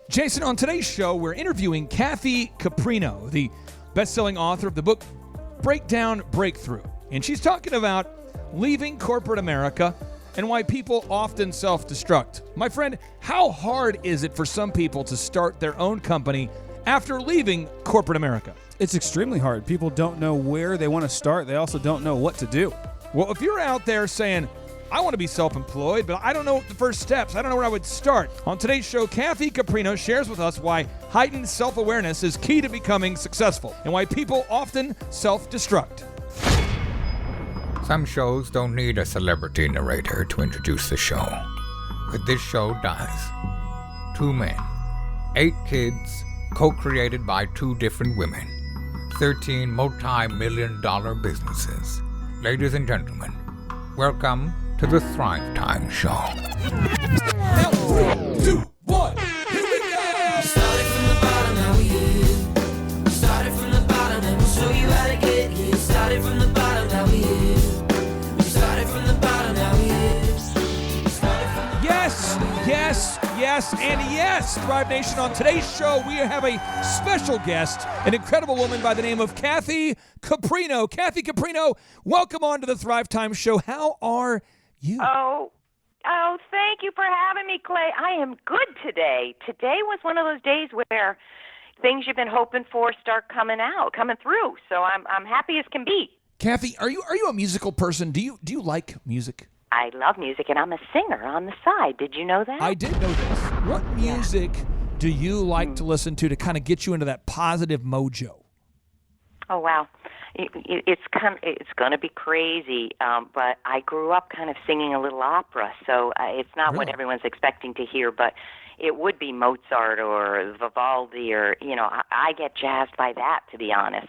Jason, on today's show, we're interviewing Kathy Caprino, the best-selling author of the book Breakdown Breakthrough. And she's talking about leaving corporate America and why people often self-destruct. My friend, how hard is it for some people to start their own company after leaving corporate America? It's extremely hard. People don't know where they want to start. They also don't know what to do. Well, if you're out there saying, I want to be self-employed, but I don't know the first steps. I don't know where I would start. On today's show, Kathy Caprino shares with us why heightened self-awareness is key to becoming successful and why people often self-destruct. Some shows don't need a celebrity narrator to introduce the show, but this show does. 2 men, 8 kids, co-created by 2 different women, 13 multi-million-dollar businesses. Ladies and gentlemen, welcome to the Thrive Time Show. Now, 3, 2, 1, here we go! Started from the bottom, now we here. Started from the bottom, and we'll show you how to get here. Started from the bottom, now we here. Started from the bottom, now we here. Yes, and yes, Thrive Nation. On today's show, we have a special guest, an incredible woman by the name of Kathy Caprino. Kathy Caprino, welcome on to the Thrive Time Show. How are you? Oh, thank you for having me, Clay. I am good today. Today was one of those days where things you've been hoping for start coming through. So I'm happy as can be. Kathy, are you a musical person? Do you like music? I love music, and I'm a singer on the side. Did you know that? I did know this. What music do you like to listen to kind of get you into that positive mojo? Oh, wow. It's going to be crazy, but I grew up kind of singing a little opera, so it's not what everyone's expecting to hear, but it would be Mozart or Vivaldi or, I get jazzed by that, to be honest.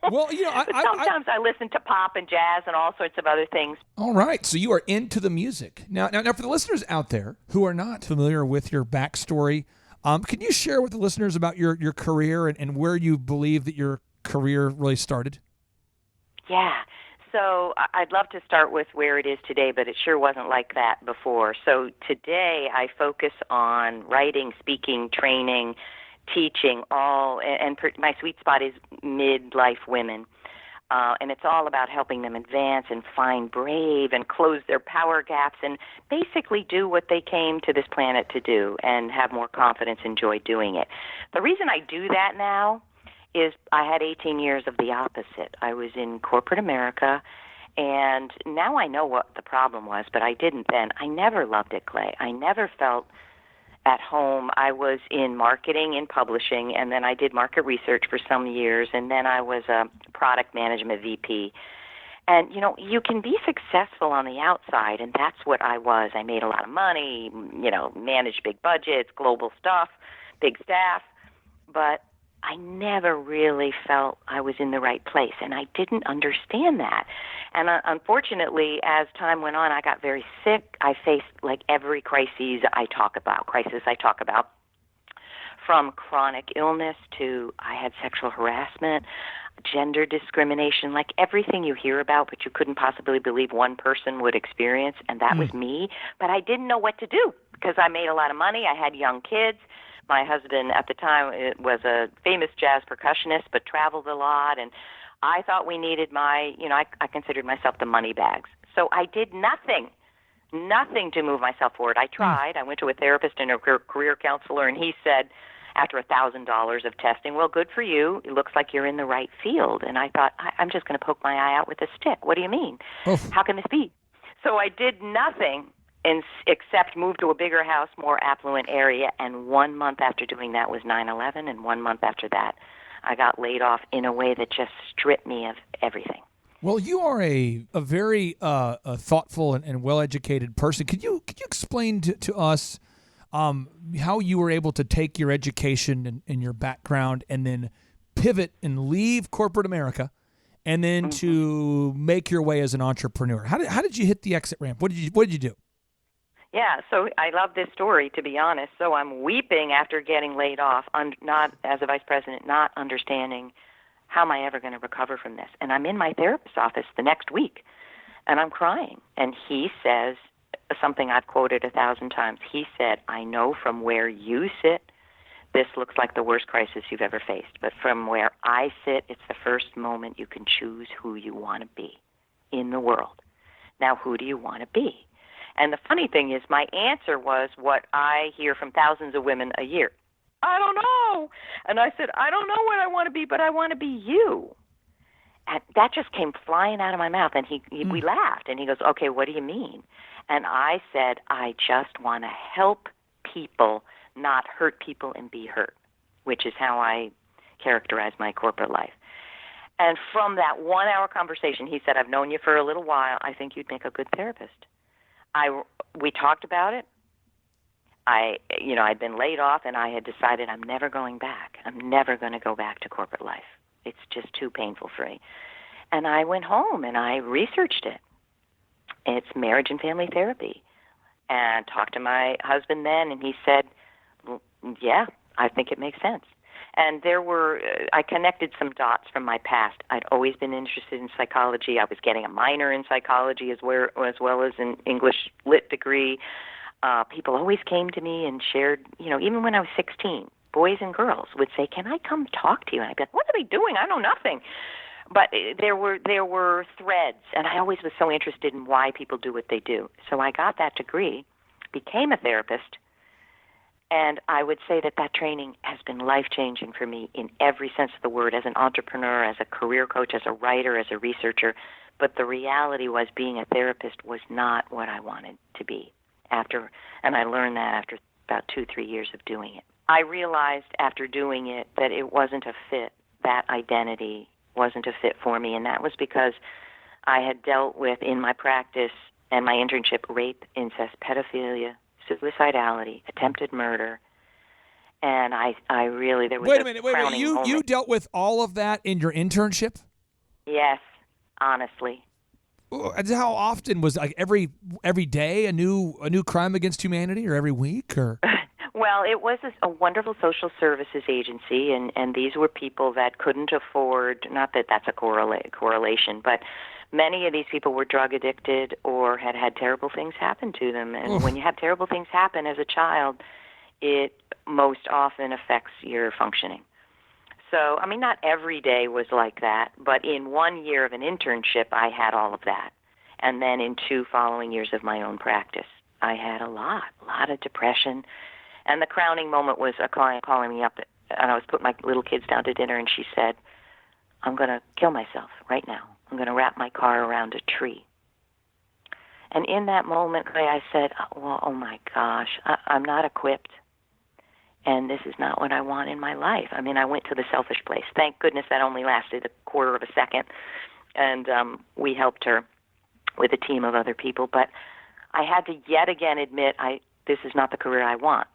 Well, but sometimes I listen to pop and jazz and all sorts of other things. All right, so you are into the music. Now, for the listeners out there who are not familiar with your backstory, can you share with the listeners about your career and where you believe that your career really started? Yeah, so I'd love to start with where it is today, but it sure wasn't like that before. So today I focus on writing, speaking, training, teaching, and my sweet spot is midlife women. And it's all about helping them advance and find brave and close their power gaps and basically do what they came to this planet to do and have more confidence and joy doing it. The reason I do that now is I had 18 years of the opposite. I was in corporate America, and now I know what the problem was, but I didn't then. I never loved it, Clay. I never felt at home. I was in marketing and publishing, and then I did market research for some years, and then I was a product management VP. And, you can be successful on the outside, and that's what I was. I made a lot of money, managed big budgets, global stuff, big staff, but I never really felt I was in the right place, and I didn't understand that. And unfortunately, as time went on, I got very sick. I faced every crisis I talk about, from chronic illness to I had sexual harassment, gender discrimination, everything you hear about, but you couldn't possibly believe one person would experience, and that was me. But I didn't know what to do because I made a lot of money. I had young kids. My husband at the time was a famous jazz percussionist, but traveled a lot, and I thought we needed I considered myself the money bags. So I did nothing to move myself forward. I tried. I went to a therapist and a career counselor, and he said, after $1,000 of testing, well, good for you. It looks like you're in the right field. And I thought, I'm just going to poke my eye out with a stick. What do you mean? How can this be? So I did nothing except move to a bigger house, more affluent area, and 1 month after doing that was 9/11, and 1 month after that, I got laid off in a way that just stripped me of everything. Well, you are a very thoughtful and well-educated person. Could you explain to us how you were able to take your education and your background and then pivot and leave corporate America and then to make your way as an entrepreneur? How did you hit the exit ramp? What did you do? Yeah, so I love this story, to be honest. So I'm weeping after getting laid off, not as a vice president, not understanding how am I ever going to recover from this. And I'm in my therapist's office the next week, and I'm crying. And he says something I've quoted 1,000 times. He said, I know from where you sit this looks like the worst crisis you've ever faced. But from where I sit, it's the first moment you can choose who you want to be in the world. Now, who do you want to be? And the funny thing is, my answer was what I hear from thousands of women a year. I don't know. And I said, I don't know what I want to be, but I want to be you. And that just came flying out of my mouth. And we laughed. And he goes, okay, what do you mean? And I said, I just want to help people, not hurt people and be hurt, which is how I characterize my corporate life. And from that 1 hour conversation, he said, I've known you for a little while. I think you'd make a good therapist. We talked about it. I'd been laid off, and I had decided I'm never going back. I'm never going to go back to corporate life. It's just too painful for me. And I went home, and I researched it. It's marriage and family therapy. And talked to my husband then, and he said, well, yeah, I think it makes sense. And I connected some dots from my past. I'd always been interested in psychology. I was getting a minor in psychology as well as an English lit degree. People always came to me and shared, even when I was 16, boys and girls would say, can I come talk to you? And I'd be like, what are they doing? I know nothing. But there were threads, and I always was so interested in why people do what they do. So I got that degree, became a therapist, and I would say that training has been life-changing for me in every sense of the word, as an entrepreneur, as a career coach, as a writer, as a researcher. But the reality was being a therapist was not what I wanted to be and I learned that after about 2-3 years of doing it. I realized after doing it that it wasn't a fit. That identity wasn't a fit for me, and that was because I had dealt with, in my practice and my internship, rape, incest, pedophilia, suicidality, attempted murder, and I really, there was Wait a minute. moment. You dealt with all of that in your internship? Yes, honestly. How often was, like, every day a new crime against humanity, or every week, or? Well, it was a wonderful social services agency, and these were people that couldn't afford, not that that's a correlation, but many of these people were drug addicted or had terrible things happen to them. And when you have terrible things happen as a child, it most often affects your functioning. So, not every day was like that, but in 1 year of an internship, I had all of that. And then in 2 following years of my own practice, I had a lot of depression. And the crowning moment was a client calling me up, and I was putting my little kids down to dinner, and she said, I'm going to kill myself right now. I'm going to wrap my car around a tree. And in that moment, I said, well, oh my gosh, I'm not equipped. And this is not what I want in my life. I went to the selfish place. Thank goodness that only lasted a quarter of a second. And we helped her with a team of other people. But I had to yet again admit, this is not the career I want.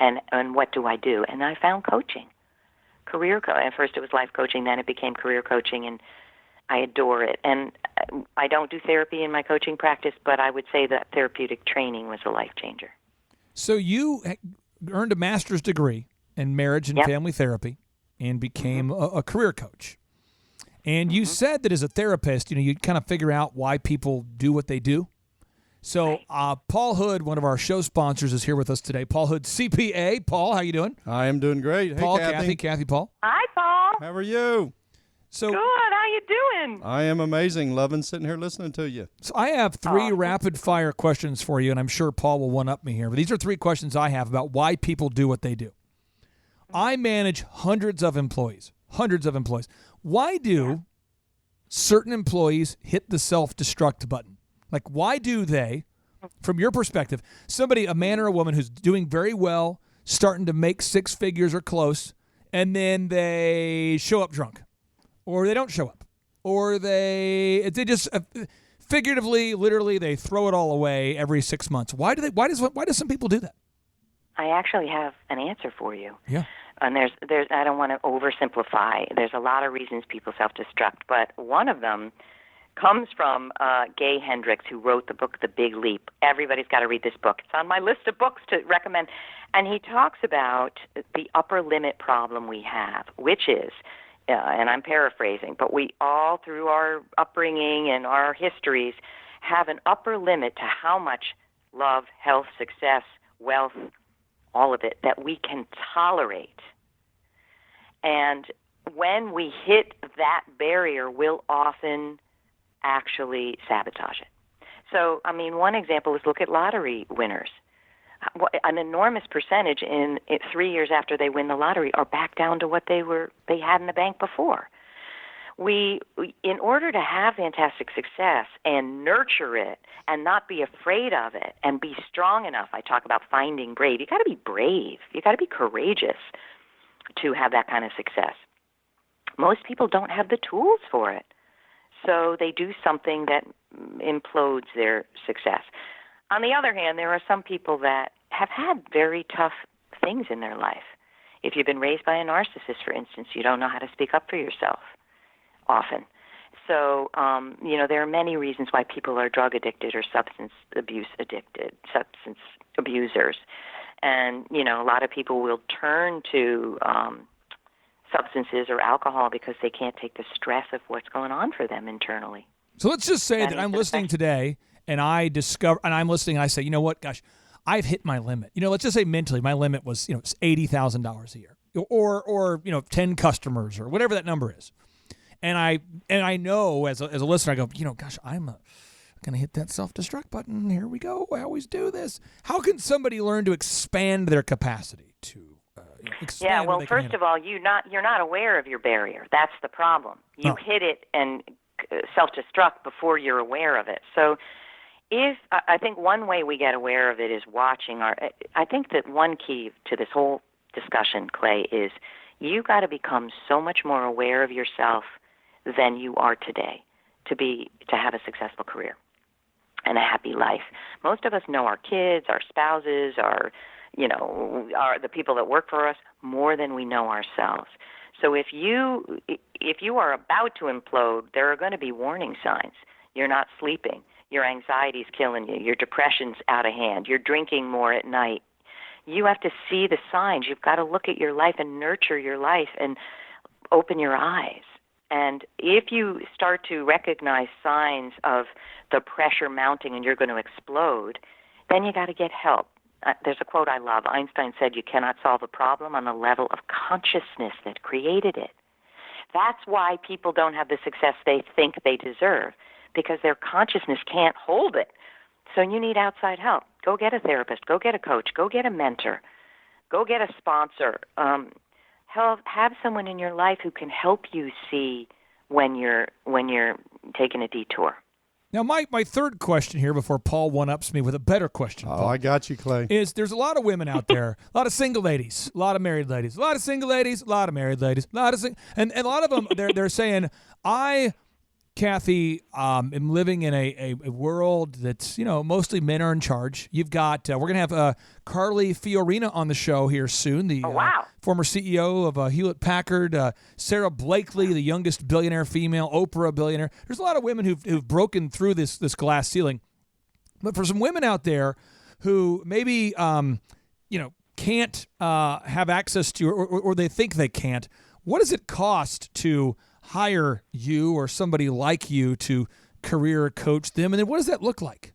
And what do I do? And I found coaching. At first it was life coaching, then it became career coaching, and I adore it. And I don't do therapy in my coaching practice, but I would say that therapeutic training was a life changer. So you earned a master's degree in marriage and family therapy and became a career coach. And you said that as a therapist, you kind of figure out why people do what they do. So Paul Hood, one of our show sponsors, is here with us today. Paul Hood, CPA. Paul, how you doing? I am doing great. Hey, Paul, Kathy. Kathy, Paul. Hi, Paul. How are you? So good. How you doing? I am amazing. Loving sitting here listening to you. So I have 3 rapid-fire questions for you, and I'm sure Paul will one-up me here. But these are 3 questions I have about why people do what they do. I manage hundreds of employees. Why do certain employees hit the self-destruct button? Like, why do they, from your perspective, a man or a woman who's doing very well, starting to make 6 figures or close, and then they show up drunk, or they don't show up, or they just figuratively, literally, they throw it all away every 6 months? Why do some people do that? I actually have an answer for you. Yeah. And there's I don't want to oversimplify. There's a lot of reasons people self-destruct, but one of them comes from Gay Hendricks, who wrote the book The Big Leap. Everybody's got to read this book. It's on my list of books to recommend. And he talks about the upper limit problem we have, which is, and I'm paraphrasing, but we all, through our upbringing and our histories, have an upper limit to how much love, health, success, wealth, all of it, that we can tolerate. And when we hit that barrier, we'll often actually sabotage it. So, I mean, one example is look at lottery winners. An enormous percentage in 3 years after they win the lottery are back down to what they had in the bank before. We, in order to have fantastic success and nurture it and not be afraid of it and be strong enough, I talk about finding brave. You got to be brave. You got to be courageous to have that kind of success. Most people don't have the tools for it, so they do something that implodes their success. On the other hand, there are some people that have had very tough things in their life. If you've been raised by a narcissist, for instance, you don't know how to speak up for yourself often. So, there are many reasons why people are drug addicted or substance abusers. And, a lot of people will turn to substances or alcohol because they can't take the stress of what's going on for them internally. So let's just say that I'm listening today and I'm listening and I say, you know what, gosh, I've hit my limit. Let's just say mentally my limit was, $80,000 a year or 10 customers or whatever that number is. And I know as a listener, I go, gosh, I'm going to hit that self-destruct button. Here we go. I always do this. How can somebody learn to expand their capacity to expand? Yeah, well, first of all, you're not aware of your barrier. That's the problem. You hit it and self-destruct before you're aware of it. So I think one way we get aware of it is watching I think that one key to this whole discussion, Clay, is you got to become so much more aware of yourself than you are today to have a successful career and a happy life. Most of us know our kids, our spouses, the people that work for us more than we know ourselves. So if you are about to implode, there are going to be warning signs. You're not sleeping. Your anxiety's killing you. Your depression's out of hand. You're drinking more at night. You have to see the signs. You've got to look at your life and nurture your life and open your eyes. And if you start to recognize signs of the pressure mounting and you're going to explode, then you got to get help. There's a quote I love. Einstein said, "You cannot solve a problem on the level of consciousness that created it." That's why people don't have the success they think they deserve, because their consciousness can't hold it. So you need outside help. Go get a therapist. Go get a coach. Go get a mentor. Go get a sponsor. Have someone in your life who can help you see when you're taking a detour. Now, my third question here before Paul one-ups me with a better question. Oh, Paul, I got you, Clay. is there's a lot of women out there, a lot of single ladies, a lot of married ladies, a lot of single ladies, a lot of married ladies, and a lot of them, they're saying, Kathy, am living in a world that's, mostly men are in charge. You've got, we're going to have Carly Fiorina on the show here soon, the former CEO of Hewlett-Packard, Sarah Blakely, the youngest billionaire female, Oprah billionaire. There's a lot of women who've broken through this glass ceiling. But for some women out there who maybe, can't have access to, or they think they can't, what does it cost to hire you or somebody like you to career coach them? And then what does that look like?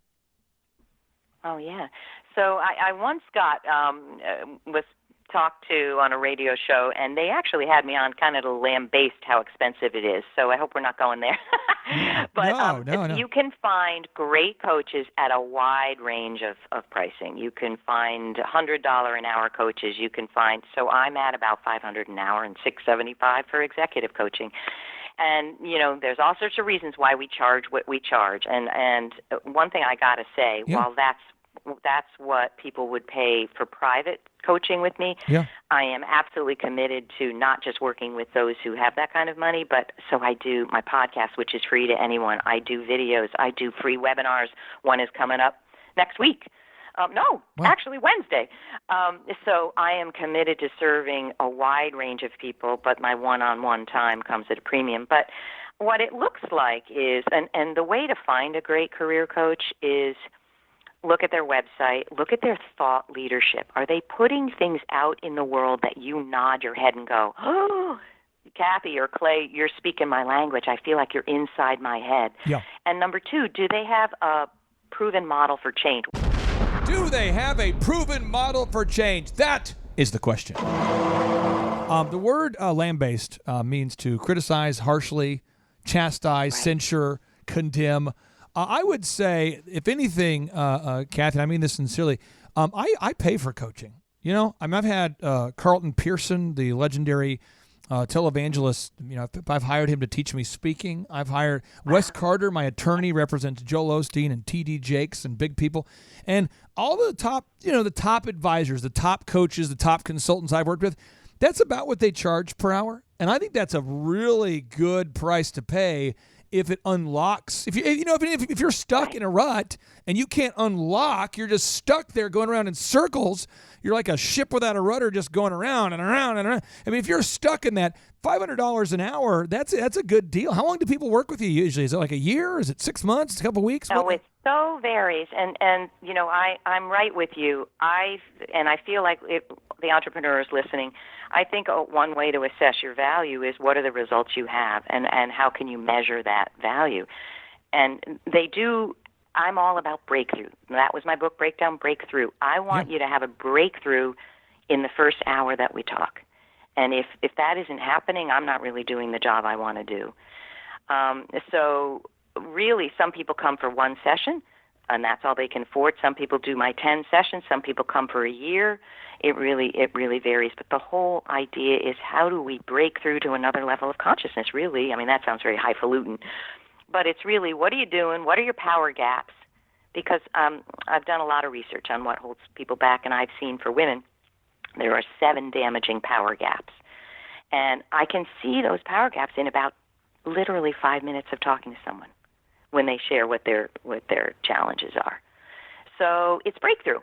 Oh, yeah. So I once was talked to on a radio show, and they actually had me on kind of to lambaste how expensive it is. So I hope we're not going there. But no. You can find great coaches at a wide range of pricing. You can find $100 an hour coaches. So I'm at about $500 an hour and $675 for executive coaching. And, there's all sorts of reasons why we charge what we charge. And one thing I got to say, while that's what people would pay for private coaching with me, I am absolutely committed to not just working with those who have that kind of money, but so I do my podcast, which is free to anyone. I do videos. I do free webinars. One is coming up next week. Actually Wednesday. So I am committed to serving a wide range of people, but my one-on-one time comes at a premium. But what it looks like is, and the way to find a great career coach is look at their website, look at their thought leadership. Are they putting things out in the world that you nod your head and go, oh, Kathy or Clay, you're speaking my language. I feel like you're inside my head. Yeah. And number two, do they have a proven model for change? Do they have a proven model for change? That is the question. The word lambaste means to criticize harshly, chastise, censure, condemn. I would say, if anything, Kathy, I mean this sincerely, I pay for coaching. You know, I've had Carlton Pearson, the legendary televangelist. You know, I've hired him to teach me speaking. I've hired Wes Carter, my attorney, represents Joel Osteen and T.D. Jakes and big people. And all the top, the top advisors, the top coaches, the top consultants I've worked with, that's about what they charge per hour. And I think that's a really good price to pay if it unlocks. If you're stuck in a rut and you can't unlock, you're just stuck there going around in circles. You're like a ship without a rudder, just going around and around and around. I mean, if you're stuck in that, $500 an hour, that's a good deal. How long do people work with you usually? Is it like a year? Is it 6 months? A couple of weeks? Oh, it so varies. And I'm right with you. I feel like the entrepreneurs listening, I think one way to assess your value is what are the results you have and how can you measure that value. And they do. I'm all about breakthrough. That was my book, Breakdown Breakthrough. I want you to have a breakthrough in the first hour that we talk. And if that isn't happening, I'm not really doing the job I want to do. So really, some people come for one session, and that's all they can afford. Some people do my 10 sessions. Some people come for a year. It really varies. But the whole idea is, how do we break through to another level of consciousness, really? I mean, that sounds very highfalutin. But it's really, what are you doing? What are your power gaps? Because I've done a lot of research on what holds people back, and I've seen for women there are 7 damaging power gaps. And I can see those power gaps in about literally 5 minutes of talking to someone when they share what their challenges are. So it's breakthrough.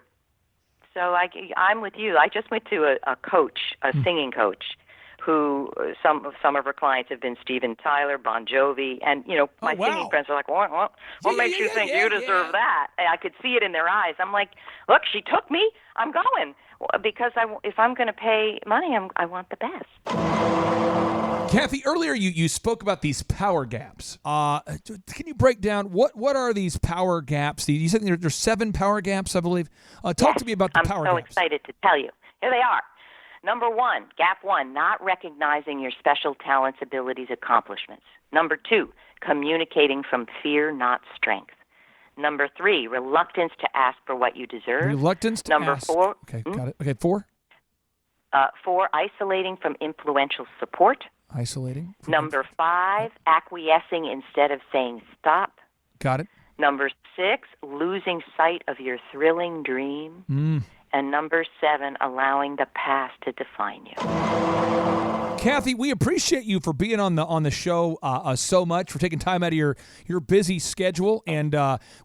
So I'm with you. I just went to a coach, a singing coach, who some of her clients have been Steven Tyler, Bon Jovi, and my singing friends are like, what makes you think you deserve that? And I could see it in their eyes. I'm like, look, she took me. I'm going because if I'm going to pay money, I want the best. Kathy, earlier you spoke about these power gaps. Can you break down what are these power gaps? You said there's 7 power gaps, I believe. Talk to me about the power gaps. I'm so excited to tell you. Here they are. Number 1, gap 1, not recognizing your special talents, abilities, accomplishments. Number 2, communicating from fear, not strength. Number 3, reluctance to ask for what you deserve. Reluctance to Number ask. 4. Okay, got it. Okay, 4. 4, isolating from influential support. Isolating. Number 5, acquiescing instead of saying stop. Got it. Number 6, losing sight of your thrilling dream. And number 7, allowing the past to define you. Kathy, we appreciate you for being on the show so much, for taking time out of your busy schedule. And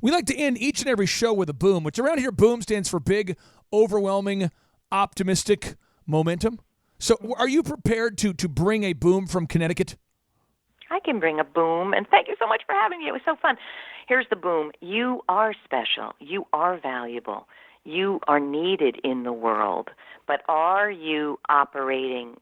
we like to end each and every show with a boom, which around here, boom stands for big, overwhelming, optimistic momentum. So are you prepared to bring a boom from Connecticut? I can bring a boom, and thank you so much for having me. It was so fun. Here's the boom. You are special. You are valuable. You are needed in the world, but are you operating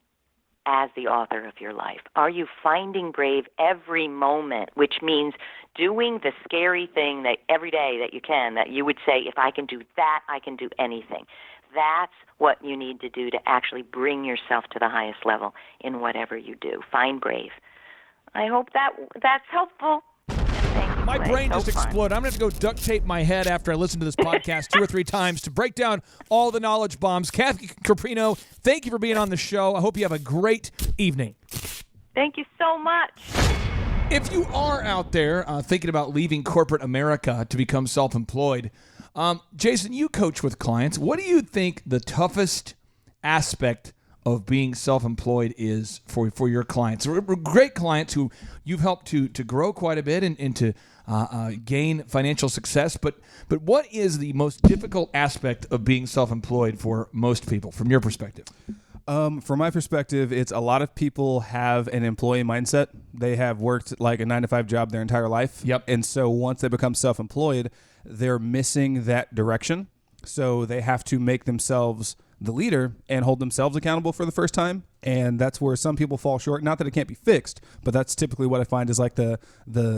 as the author of your life? Are you finding brave every moment, which means doing the scary thing that every day that you can, that you would say, if I can do that, I can do anything. That's what you need to do to actually bring yourself to the highest level in whatever you do. Find brave. I hope that's helpful. My brain just exploded. I'm going to have to go duct tape my head after I listen to this podcast 2 or 3 times to break down all the knowledge bombs. Kathy Caprino, thank you for being on the show. I hope you have a great evening. Thank you so much. If you are out there thinking about leaving corporate America to become self-employed, Jason, you coach with clients. What do you think the toughest aspect of being self-employed is for your clients? Great clients who you've helped to grow quite a bit and to gain financial success. But what is the most difficult aspect of being self-employed for most people, from your perspective? From my perspective, it's a lot of people have an employee mindset. They have worked like a 9-to-5 job their entire life. Yep. And so once they become self-employed, they're missing that direction. So they have to make themselves the leader and hold themselves accountable for the first time. And that's where some people fall short. Not that it can't be fixed, but that's typically what I find is like the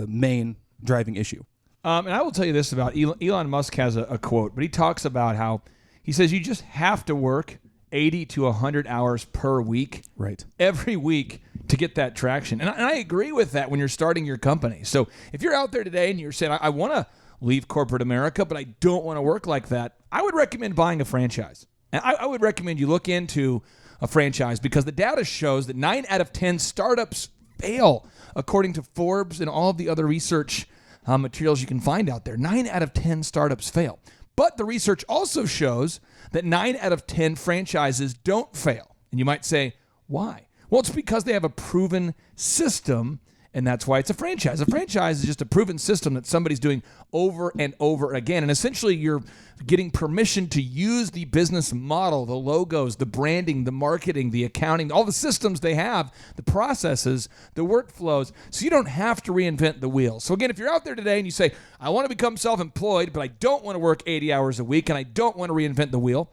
main driving issue. And I will tell you this about Elon Musk has a quote, but he talks about how he says you just have to work 80 to 100 hours per week, Right. every week to get that traction. And I agree with that when you're starting your company. So if you're out there today and you're saying, I want to leave corporate America, but I don't want to work like that, I would recommend buying a franchise. And I would recommend you look into a franchise because the data shows that 9 out of 10 startups fail, according to Forbes and all of the other research materials you can find out there. 9 out of 10 startups fail. But the research also shows that 9 out of 10 franchises don't fail. And you might say, why? Well, it's because they have a proven system, and that's why it's a franchise. A franchise is just a proven system that somebody's doing over and over again. And essentially, you're getting permission to use the business model, the logos, the branding, the marketing, the accounting, all the systems they have, the processes, the workflows, so you don't have to reinvent the wheel. So again, if you're out there today and you say, I want to become self-employed, but I don't want to work 80 hours a week and I don't want to reinvent the wheel,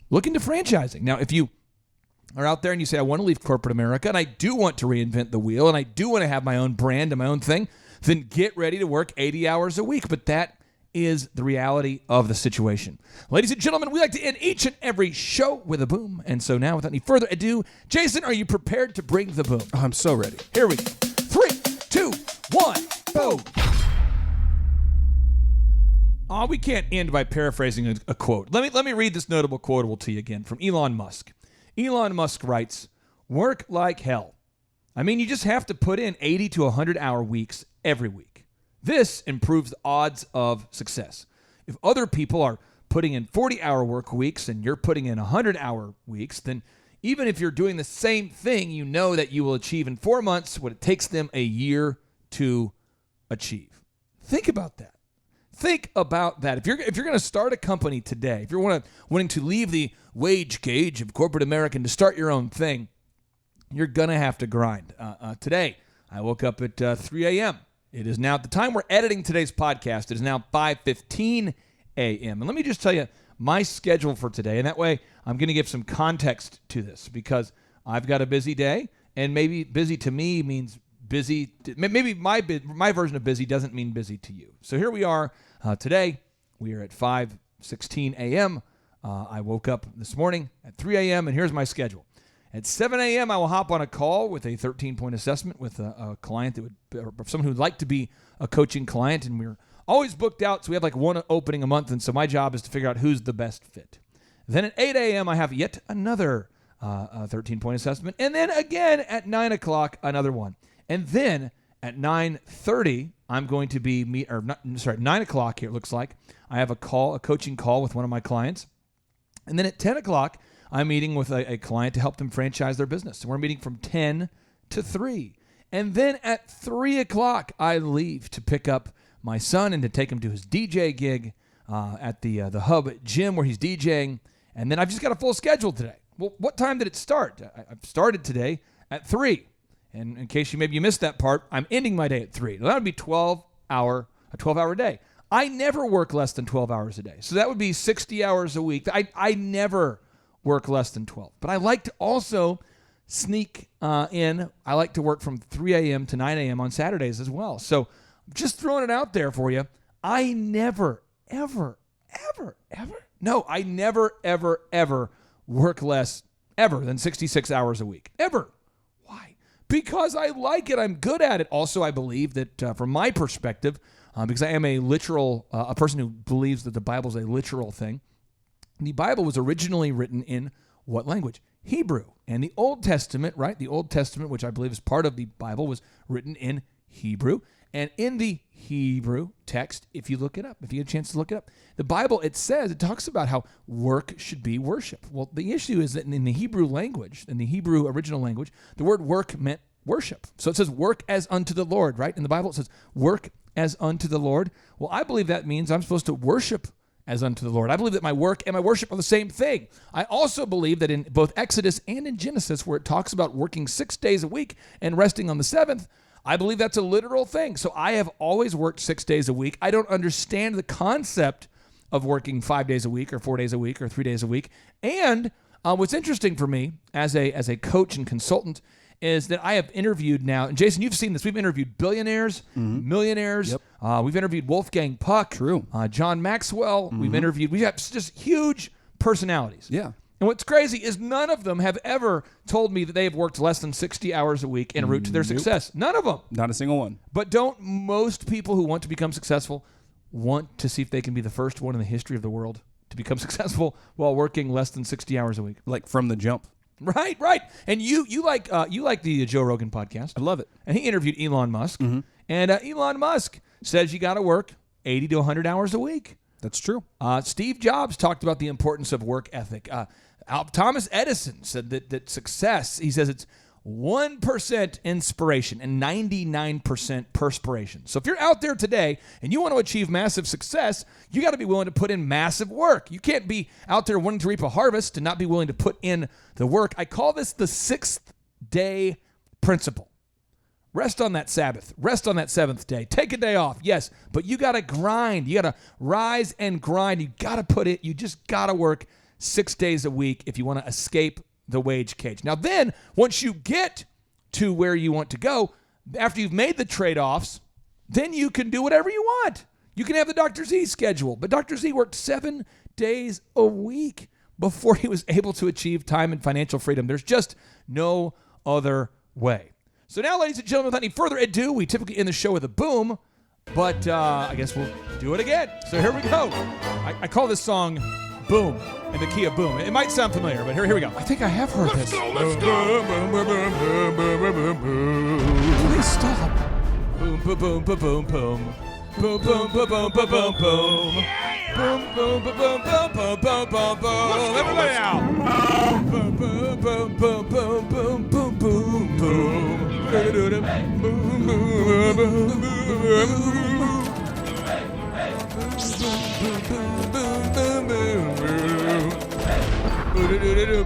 look into franchising. Now, if you are out there and you say, I want to leave corporate America and I do want to reinvent the wheel and I do want to have my own brand and my own thing, then get ready to work 80 hours a week. But that is the reality of the situation. Ladies and gentlemen, we like to end each and every show with a boom. And so now, without any further ado, Jason, are you prepared to bring the boom? I'm so ready. Here we go. 3, 2, 1, boom. Oh, we can't end by paraphrasing a quote. Let me read this notable quotable to you again from Elon Musk. Elon Musk writes, work like hell. I mean, you just have to put in 80 to 100 hour weeks every week. This improves the odds of success. If other people are putting in 40-hour work weeks and you're putting in 100-hour weeks, then even if you're doing the same thing, you know that you will achieve in 4 months what it takes them a year to achieve. Think about that. Think about that. If you're going to start a company today, if you're wanting to leave the wage cage of corporate America and to start your own thing, you're going to have to grind. Today, I woke up at 3 a.m. It is now, at the time we're editing today's podcast, it is now 5:15 a.m. And let me just tell you my schedule for today, and that way I'm going to give some context to this because I've got a busy day, and maybe busy to me means busy. Maybe my version of busy doesn't mean busy to you. So here we are today. We are at 5:16 a.m. I woke up this morning at 3 a.m., and here's my schedule. At 7 a.m., I will hop on a call with a 13-point assessment with a client or someone who would like to be a coaching client, and we're always booked out, so we have like one opening a month, and so my job is to figure out who's the best fit. Then at 8 a.m., I have yet another 13-point assessment, and then again at 9 o'clock, another one. And then at 9:30, I'm going to be 9 o'clock here, it looks like. I have a coaching call with one of my clients. And then at 10 o'clock, I'm meeting with a client to help them franchise their business. So we're meeting from 10 to 3. And then at 3 o'clock, I leave to pick up my son and to take him to his DJ gig at the Hub gym where he's DJing. And then I've just got a full schedule today. Well, what time did it start? I've started today at 3. And in case you missed that part, I'm ending my day at 3. Now, that would be a 12-hour day. I never work less than 12 hours a day. So that would be 60 hours a week. I never work less than 12. But I like to also sneak in. I like to work from 3 a.m. to 9 a.m. on Saturdays as well. So I'm just throwing it out there for you. I never, ever work less ever than 66 hours a week. Ever. Why? Because I like it. I'm good at it. Also, I believe that from my perspective, because I am a person who believes that the Bible is a literal thing, the Bible was originally written in what language? Hebrew. And the Old Testament, right? The Old Testament, which I believe is part of the Bible, was written in Hebrew. And in the Hebrew text, if you look it up, if you get a chance to look it up, the Bible, it talks about how work should be worship. Well, the issue is that in the Hebrew language, in the Hebrew original language, the word work meant worship. So it says work as unto the Lord, right? In the Bible, it says work as unto the Lord. Well, I believe that means I'm supposed to worship as unto the Lord. I believe that my work and my worship are the same thing. I also believe that in both Exodus and in Genesis, where it talks about working 6 days a week and resting on the seventh, I believe that's a literal thing. So I have always worked 6 days a week. I don't understand the concept of working 5 days a week or 4 days a week or 3 days a week. And what's interesting for me as a coach and consultant is that I have interviewed now, and Jason, you've seen this. We've interviewed billionaires, millionaires. Yep. We've interviewed Wolfgang Puck. True. John Maxwell. We have just huge personalities. Yeah. And what's crazy is none of them have ever told me that they have worked less than 60 hours a week en route to their success. None of them. Not a single one. But don't most people who want to become successful want to see if they can be the first one in the history of the world to become successful while working less than 60 hours a week? Like from the jump. Right. And you like the Joe Rogan podcast. I love it. And he interviewed Elon Musk. And Elon Musk says you got to work 80 to 100 hours a week. That's true. Steve Jobs talked about the importance of work ethic. Thomas Edison said that success, he says it's 1% inspiration and 99% perspiration. So if you're out there today and you want to achieve massive success, you got to be willing to put in massive work. You can't be out there wanting to reap a harvest and not be willing to put in the work. I call this the 6th day principle. Rest on that Sabbath. Rest on that 7th day. Take a day off, yes, but you got to grind. You got to rise and grind. You got to put it, you just got to work 6 days a week if you want to escape the wage cage. Now then, once you get to where you want to go, after you've made the trade-offs, then you can do whatever you want. You can have the Dr. Z schedule, but Dr. Z worked 7 days a week before he was able to achieve time and financial freedom. There's just no other way. So now, ladies and gentlemen, without any further ado, we typically end the show with a boom, but I guess we'll do it again. So here we go. I call this song Boom, in the key of boom. It might sound familiar, but here we go. I think I have heard this. Let's go. Please stop. Boom, boom, boom, boom, boom, boom. Boom, boom, boom, boom, boom, boom, boom. Boom, boom, boom, boom, boom, boom, boom, boom, boom. Everybody out. Boom, boom, boom, boom, boom, boom, boom, boom, boom.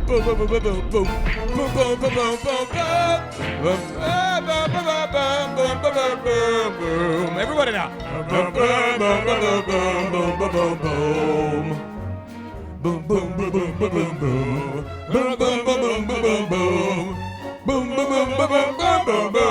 Boom, boom, boom, boom. Everybody now. Boom, boom, boom, boom, boom, boom. Boom, boom, boom, boom, boom, boom, boom. Boom, boom, boom, boom, boom, boom. Boom, boom, boom, boom, boom, boom, boom.